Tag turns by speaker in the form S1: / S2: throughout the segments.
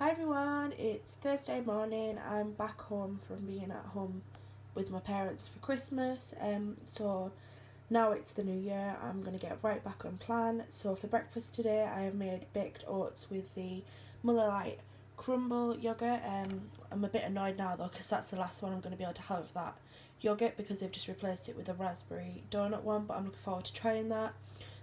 S1: Hi everyone, it's Thursday morning. I'm back home from being at home with my parents for Christmas. So now it's the new year, I'm going to get right back on plan. So for breakfast today I have made baked oats with the Muller Lite crumble yogurt. I'm a bit annoyed now though because that's the last one I'm going to be able to have of that yogurt because they've just replaced it with a raspberry donut one, but I'm looking forward to trying that.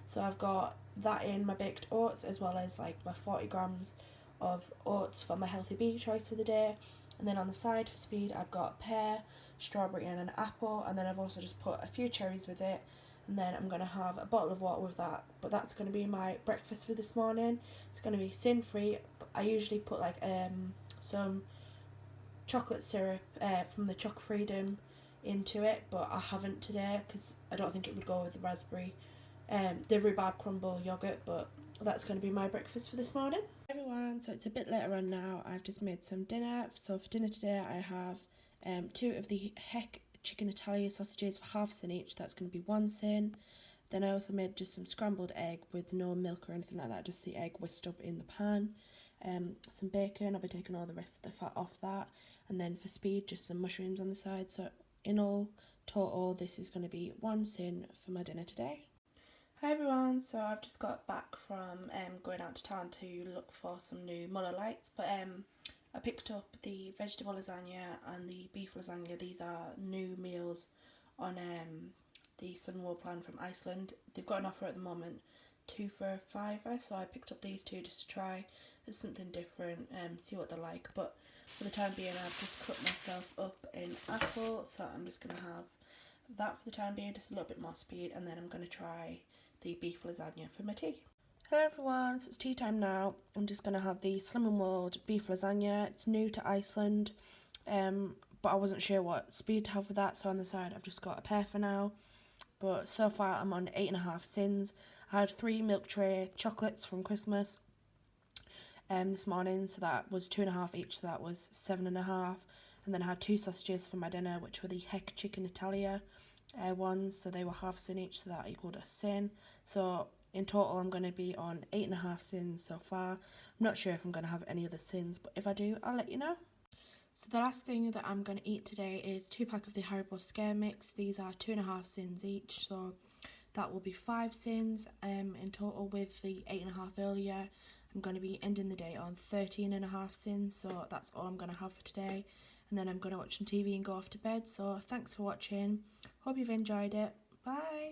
S1: So I've got that in my baked oats as well as like my 40 grams of oats for my healthy bean choice for the day. And then on the side for speed I've got pear, strawberry and an apple, and then I've also just put a few cherries with it, and then I'm going to have a bottle of water with that. But that's going to be my breakfast for this morning. It's going to be sin free. I usually put like some chocolate syrup from the Choc Freedom into it, but I haven't today because I don't think it would go with the raspberry the rhubarb crumble yogurt. But that's going to be my breakfast for this morning. Hi everyone, so it's a bit later on now. I've just made some dinner. So for dinner today I have 2 of the Heck chicken Italia sausages for half a sin each. That's going to be 1 sin. Then I also made just some scrambled egg with no milk or anything like that, just the egg whisked up in the pan. Some bacon, I'll be taking all the rest of the fat off that. And then for speed, just some mushrooms on the side. So in all, total, this is going to be 1 sin for my dinner today. Hi everyone, so I've just got back from going out to town to look for some new Muller Lights, but I picked up the vegetable lasagna and the beef lasagna. These are new meals on the Sunwell plan from Iceland. They've got an offer at the moment, 2 for a fiver, so I picked up these 2 just to try. It's something different, see what they're like. But for the time being I've just cut myself up in apple, so I'm just going to have that for the time being, just a little bit more speed, and then I'm going to try the beef lasagna for my tea. Hello everyone, so it's tea time now. I'm just going to have the Slim and World beef lasagna. It's new to Iceland, but I wasn't sure what speed to have with that, so on the side I've just got a pear for now. But so far I'm on 8.5 sins. I had 3 milk tray chocolates from Christmas this morning, so that was 2.5 each, so that was 7.5. And then I had 2 sausages for my dinner, which were the Heck chicken Italia ones, so they were half a sin each, so that equaled a sin. So in total I'm going to be on 8.5 sins so far. I'm not sure if I'm going to have any other sins, but if I do I'll let you know. So the last thing that I'm going to eat today is 2 pack of the Haribo Scare Mix. These are 2.5 sins each, so that will be 5 sins in total. With the 8.5 earlier, I'm going to be ending the day on 13.5 sins, so that's all I'm going to have for today. And then I'm going to watch some TV and go off to bed. So thanks for watching. Hope you've enjoyed it. Bye.